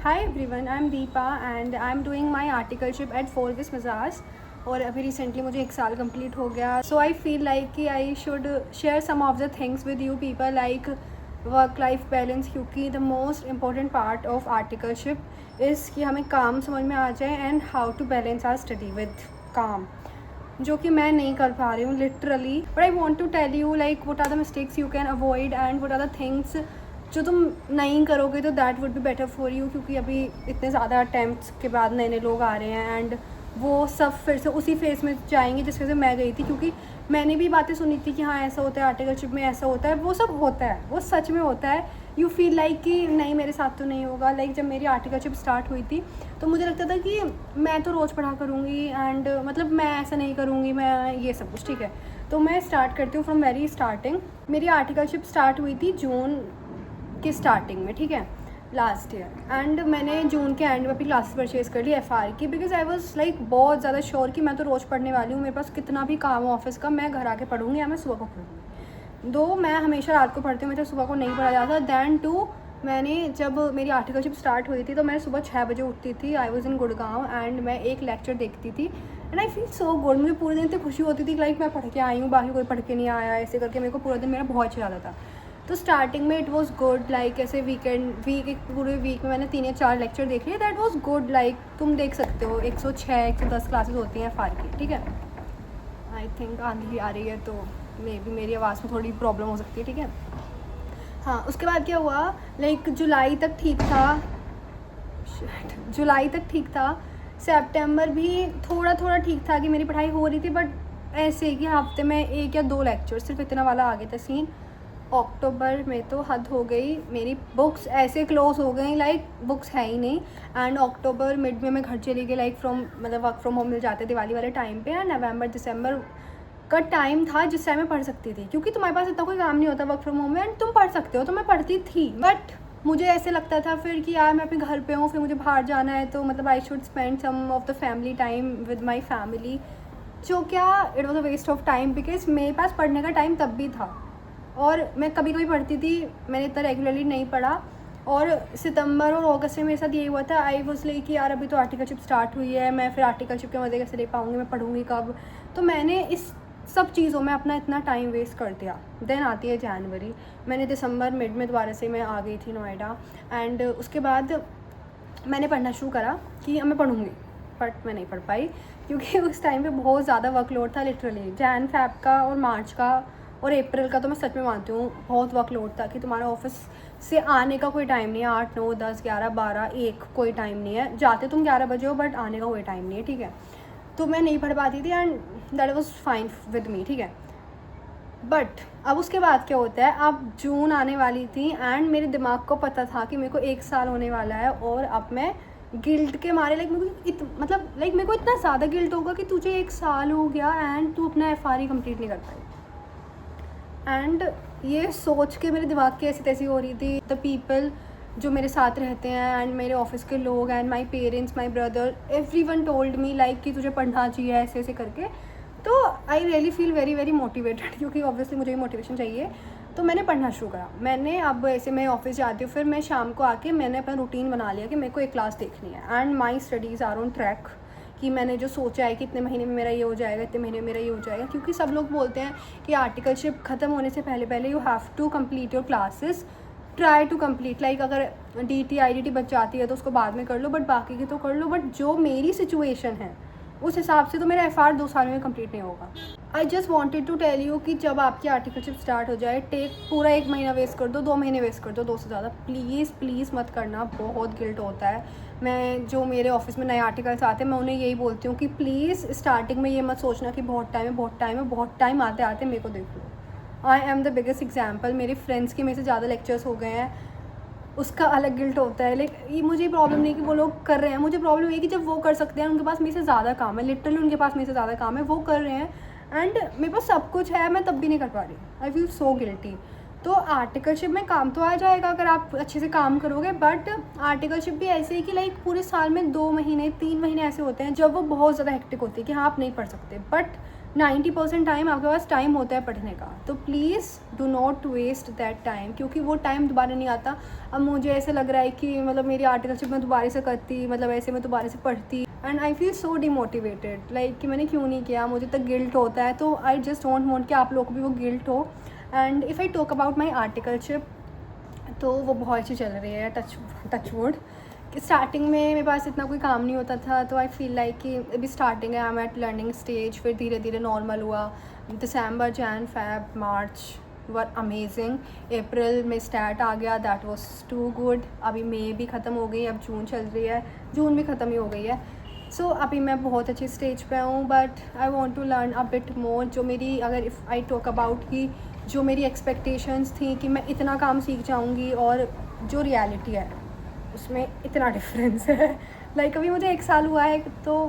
Hi everyone, I'm Deepa and I'm doing my articleship at Forvis Mazars और अभी recently मुझे 1 साल complete हो गया. सो आई फील लाइक कि I should share some of the things with you people like work life balance, क्योंकि the most important part of articleship is कि हमें काम समझ में आ जाए and how to balance our study with काम, जो कि मैं नहीं कर पा रही हूँ literally. But I want to tell you like what are the mistakes you can avoid and what are the things जो तुम नहीं करोगे तो that would be better for you, क्योंकि अभी इतने ज़्यादा अटैम्प्ट्स के बाद नए नए लोग आ रहे हैं एंड वो सब फिर से उसी फेस में जाएंगे जिस वजह से मैं गई थी. क्योंकि मैंने भी बातें सुनी थी कि हाँ ऐसा होता है, आर्टिकलशिप में ऐसा होता है, वो सब होता है, वो सच में होता है. यू फील लाइक कि नहीं मेरे साथ तो नहीं होगा. लाइक जब मेरी आर्टिकलशिप स्टार्ट हुई थी तो मुझे लगता था कि मैं तो रोज़ पढ़ा करूँगी एंड मतलब मैं ऐसा नहीं करूँगी, मैं ये सब कुछ ठीक है. तो मैं स्टार्ट करती हूँ फ्रॉम वेरी स्टार्टिंग. मेरी आर्टिकलशिप स्टार्ट हुई थी जून की स्टार्टिंग में, ठीक है, लास्ट ईयर. एंड मैंने जून के एंड में अपनी क्लासेस परचेज़ कर ली एफआर की, बिकॉज आई वाज लाइक बहुत ज़्यादा श्योर कि मैं तो रोज़ पढ़ने वाली हूँ. मेरे पास कितना भी काम हो ऑफिस का, मैं घर आके पढ़ूँगी या मैं सुबह को पढ़ूँगी. दो मैं हमेशा रात को पढ़ती हूँ, मुझे सुबह को नहीं पढ़ा जाता. दैन टू मैंने जब मेरी आर्टिकलशिप स्टार्ट हुई थी तो मैं सुबह 6 बजे उठती थी. I was in Gurgaon and मैं एक लेक्चर देखती थी and I feel so good. मुझे पूरे दिन इतनी खुशी होती थी लाइक मैं पढ़ के आई हूँ, बाकी कोई पढ़ के नहीं आया. ऐसे करके मेरे को पूरा दिन मेरा बहुत अच्छा जाता था. तो स्टार्टिंग में इट वॉज़ गुड, लाइक ऐसे वीक एक पूरे वीक में मैंने 3 या 4 लेक्चर देख लिए. That was good. लाइक तुम देख सकते हो 106 110 क्लासेस होती हैं फार की, ठीक है. आई थिंक आंधी आ रही है तो मे बी मेरी आवाज़ में थोड़ी प्रॉब्लम हो सकती है, ठीक है. हाँ, उसके बाद क्या हुआ, लाइक जुलाई तक ठीक था. जुलाई तक ठीक था. सितंबर भी थोड़ा थोड़ा ठीक था कि मेरी पढ़ाई हो रही थी, बट ऐसे कि हफ्ते में 1 या 2 लेक्चर, सिर्फ इतना वाला आ गया था सीन. अक्टूबर में तो हद हो गई, मेरी बुक्स ऐसे क्लोज हो गई लाइक बुक्स है ही नहीं. एंड अक्टूबर मिड में मैं घर चली गई, लाइक मतलब वर्क फ्रॉम होम मिल जाते दिवाली वाले टाइम पे. एंड नवंबर दिसंबर का टाइम था जिस टाइम मैं पढ़ सकती थी, क्योंकि तुम्हारे पास इतना कोई काम नहीं होता वर्क फ्रॉम होम में एंड तुम पढ़ सकते हो. तो मैं पढ़ती थी, बट मुझे ऐसे लगता था फिर कि यार मैं अपने घर पे हूँ, फिर मुझे बाहर जाना है, तो मतलब I should spend some of the family time with my family, जो क्या it was a waste of time. Because मेरे पास पढ़ने का टाइम तब भी था और मैं कभी कभी पढ़ती थी, मैंने इतना रेगुलरली नहीं पढ़ा. और सितंबर और अगस्त में मेरे साथ ये हुआ था. आई वॉज लाइक कि यार अभी तो आर्टिकलशिप स्टार्ट हुई है, मैं फिर आर्टिकलशिप के मज़े कैसे ले पाऊँगी, मैं पढ़ूँगी कब. तो मैंने इस सब चीज़ों में अपना इतना टाइम वेस्ट कर दिया. देन आती है जनवरी. मैंने दिसंबर मिड में दोबारा से मैं आ गई थी नोएडा एंड उसके बाद मैंने पढ़ना शुरू करा कि अब मैं पढ़ूँगी, बट मैं नहीं पढ़ पाई क्योंकि उस टाइम पे बहुत ज़्यादा वर्कलोड था. लिटरली जैन फैब का और मार्च का और अप्रैल का तो मैं सच में मानती हूँ बहुत वर्कलोड था कि तुम्हारा ऑफिस से आने का कोई टाइम नहीं है. 8 9 10 11 12 1 कोई टाइम नहीं है. जाते तुम 11 बजे हो बट आने का कोई टाइम नहीं है, ठीक है. तो मैं नहीं पढ़ पाती थी and that was fine with me, ठीक है. बट अब उसके बाद क्या होता है, अब जून आने वाली थी एंड मेरे दिमाग को पता था कि मेरे को 1 साल होने वाला है. और अब मैं गिल्ट के मारे लाइक मेरे को मतलब लाइक मेरे को इतना ज़्यादा गिल्ट होगा कि तुझे 1 साल हो गया एंड तू अपना एफआरई कंप्लीट नहीं कर पाई. एंड ये सोच के मेरे दिमाग की ऐसी तैसी हो रही थी. द पीपल जो मेरे साथ रहते हैं एंड मेरे ऑफिस के लोग and my parents, my brother, everyone told me like कि तुझे पढ़ना चाहिए ऐसे ऐसे करके. तो I really feel very very motivated, क्योंकि ऑब्वियसली मुझे भी मोटिवेशन चाहिए. तो मैंने पढ़ना शुरू करा. मैंने अब ऐसे मैं ऑफिस जाती हूँ, फिर मैं शाम को आके मैंने अपना रूटीन बना लिया कि मेरे को एक क्लास देखनी है and my studies are on track. कि मैंने जो सोचा है कि इतने महीने में मेरा ये हो जाएगा, इतने महीने में मेरा ये हो जाएगा. क्योंकि सब लोग बोलते हैं कि आर्टिकलशिप ख़त्म होने से पहले पहले you have to complete your classes. Try to complete, like अगर DT IDT बच जाती है तो उसको बाद में कर लो, बट बाकी की तो कर लो. बट जो मेरी सिचुएशन है उस हिसाब से तो मेरा FR 2 साल में कंप्लीट नहीं होगा. I just wanted to tell you कि जब आपकी आर्टिकलशिप स्टार्ट हो जाए, टेक पूरा 1 महीना वेस्ट कर दो, 2 महीने वेस्ट कर दो, 2 से ज़्यादा प्लीज़ प्लीज़ मत करना. बहुत गिल्ट होता है. मैं जो मेरे ऑफिस में नए आर्टिकल्स आते हैं मैं उन्हें यही बोलती हूँ कि प्लीज़ स्टार्टिंग में ये मत सोचना कि बहुत टाइम है, बहुत टाइम है. बहुत टाइम आते आते मेरे को देख लो. I am the biggest example. मेरे फ्रेंड्स के मेरे से ज़्यादा लेक्चर्स हो गए हैं, उसका अलग गिल्ट होता है. लाइक ये मुझे प्रॉब्लम नहीं कि वो लोग कर रहे हैं, मुझे प्रॉब्लम ये कि जब वो कर सकते हैं, उनके पास मेरे से ज़्यादा काम है. लिटरली उनके पास मेरे से ज़्यादा काम है, वो कर रहे हैं एंड मेरे पास सब कुछ है, मैं तब भी नहीं कर पा रही. I feel so guilty. तो आर्टिकलशिप में काम तो आ जाएगा अगर आप अच्छे से काम करोगे, बट आर्टिकलशिप भी ऐसे ही कि लाइक पूरे साल में 2 महीने 3 महीने ऐसे होते हैं जब वो बहुत ज़्यादा हेक्टिक होती है कि हाँ आप नहीं पढ़ सकते. बट 90% टाइम आपके पास टाइम होता है पढ़ने का, तो please do not waste that time, क्योंकि वो टाइम दोबारा नहीं आता। अब मुझे ऐसे लग रहा है कि मतलब मेरी आर्टिकलशिप मैं दोबारा से करती, मतलब ऐसे मैं दोबारा से पढ़ती, and I feel so demotivated like कि मैंने क्यों नहीं किया, मुझे तक गिल्ट होता है। तो आई जस्ट डोंट वांट कि आप लोग को भी वो गिल्ट हो। And if I talk about my articleship, तो वो बहुत अच्छी चल रही है, टचवुड। स्टार्टिंग में मेरे पास इतना कोई काम नहीं होता था, तो आई फील लाइक कि अभी स्टार्टिंग है, I am at learning stage. फिर धीरे धीरे नॉर्मल हुआ। December, Jan, Feb, March were amazing. April में स्टार्ट आ गया, दैट वाज टू गुड। अभी मई भी ख़त्म हो गई, अब जून चल रही है, जून भी ख़त्म ही हो गई है। सो अभी मैं बहुत अच्छी स्टेज पे हूँ, but I want to learn a bit more. जो मेरी, अगर इफ़ आई टॉक अबाउट कि जो मेरी एक्सपेक्टेशंस थी कि मैं इतना काम सीख जाऊँगी और जो रियलिटी है उसमें इतना डिफरेंस है। लाइक अभी मुझे 1 साल हुआ है, तो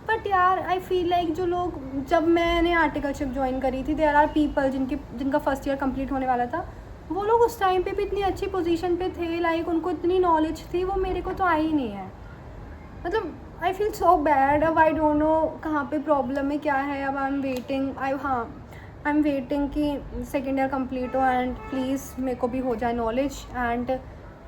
बट यार आई फील लाइक जो लोग, जब मैंने आर्टिकलशिप ज्वाइन करी थी, देयर आर पीपल जिनका फर्स्ट ईयर कंप्लीट होने वाला था, वो लोग उस टाइम पे भी इतनी अच्छी पोजीशन पे थे, लाइक उनको इतनी नॉलेज थी, वो मेरे को तो आई ही नहीं है। मतलब आई फील सो बैड। अब आई डोंट नो कहाँ पे प्रॉब्लम है, क्या है। अब I am waiting, I am waiting कि सेकेंड ईयर कंप्लीट हो एंड प्लीज़ मेरे को भी हो जाए knowledge. And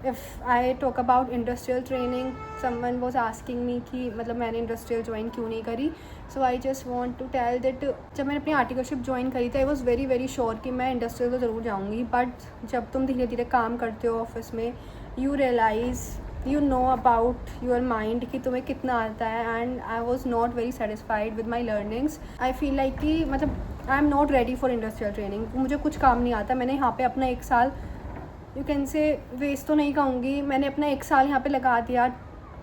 if I talk about industrial training, someone was asking me कि मतलब मैंने इंडस्ट्रियल ज्वाइन क्यों नहीं करी। So I just want to tell that जब मैंने अपनी आर्टिकलशिप ज्वाइन करी थी, I was very very sure कि मैं इंडस्ट्रियल तो ज़रूर जाऊँगी। बट जब तुम धीरे धीरे काम करते हो ऑफिस में, you realise, you know about your mind कि तुम्हें कितना आता है। And I was not very satisfied with my learnings. I feel like कि मतलब I am not ready for industrial training. मुझे कुछ काम नहीं आता। मैंने यहाँ पे अपना 1 साल, यू कैन से वेस्ट तो नहीं कहूँगी, मैंने अपना 1 साल यहाँ पे लगा दिया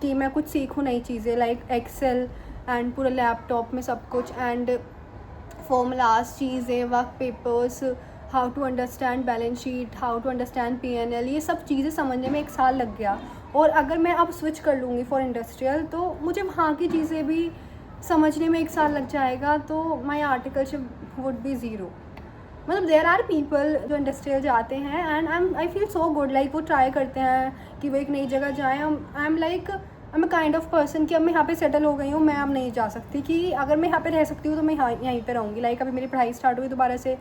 कि मैं कुछ सीखूँ नई चीज़ें, लाइक एक्सेल एंड पूरा लैपटॉप में सब कुछ, एंड फॉर्मूलाज, चीज़ें, work papers, how to understand balance sheet, how to understand PNL, ये सब चीज़ें समझने में 1 साल लग गया। और अगर मैं अब स्विच कर लूँगी फॉर इंडस्ट्रियल, तो मुझे वहाँ की चीज़ें भी समझने में 1 साल लग जाएगा, तो माई आर्टिकलशिप वुड बी ज़ीरो। मतलब देयर आर पीपल जो इंडस्ट्रियल जाते हैं and I feel so good, like वो ट्राई करते हैं कि वो एक नई जगह जाएँ। I am like, I am a kind of person कि अब मैं यहाँ पे सेटल हो गई हूँ, मैं अब नहीं जा सकती, कि अगर मैं यहाँ पे रह सकती हूँ तो मैं यहीं पे रहूँगी। लाइक अभी मेरी पढ़ाई स्टार्ट हुई दोबारा से,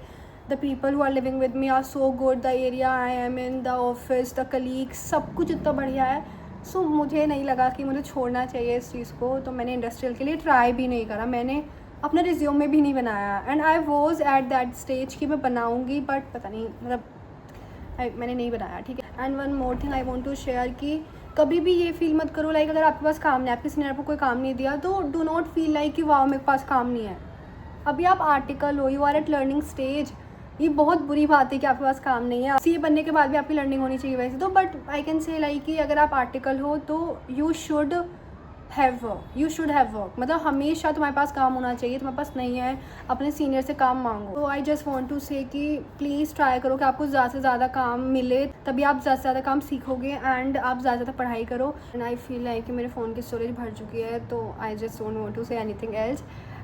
the people who are living with me are so good, the area I am in, the office, the colleagues, सब कुछ इतना बढ़िया है। सो मुझे नहीं लगा कि मुझे छोड़ना चाहिए इस चीज़ को, तो मैंने इंडस्ट्रियल के लिए ट्राई भी नहीं करा, मैंने अपना रिज्यूम में भी नहीं बनाया। And I was at that stage कि मैं बनाऊँगी, बट पता नहीं, मतलब मैंने नहीं बनाया, ठीक है। And one more thing I want to share कि कभी भी ये फील मत करो लाइक अगर आपके पास काम नहीं, आपके सीनियर आपको कोई काम नहीं दिया, तो डू नॉट फील लाइक कि वाह मेरे पास काम नहीं है। अभी आप आर्टिकल हो, you are at learning stage. ये बहुत बुरी बात है कि आपके पास काम नहीं है। CA बनने के बाद भी आपकी लर्निंग होनी चाहिए वैसे तो, but I can say like कि अगर आप आर्टिकल हो तो यू शुड हैव वर्क, मतलब हमेशा तुम्हारे पास काम होना चाहिए। तुम्हारे पास नहीं है, अपने सीनियर से काम मांगो। तो आई जस्ट वांट टू से कि प्लीज़ ट्राई करो कि आपको ज़्यादा से ज़्यादा काम मिले, तभी आप ज़्यादा से ज़्यादा काम सीखोगे एंड आप ज़्यादा ज़्यादा पढ़ाई करो। एंड आई फील लाइक कि मेरे फ़ोन की स्टोरेज भर चुकी है, तो I just don't want to say anything else.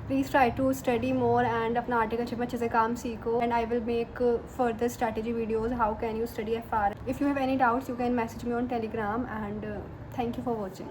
Please try to study more and अपना आर्टिकलशिप में अच्छे से काम सीखो। And I will make further strategy videos, how can you study FR। If you have any doubts you can message me on Telegram. And thank you for watching.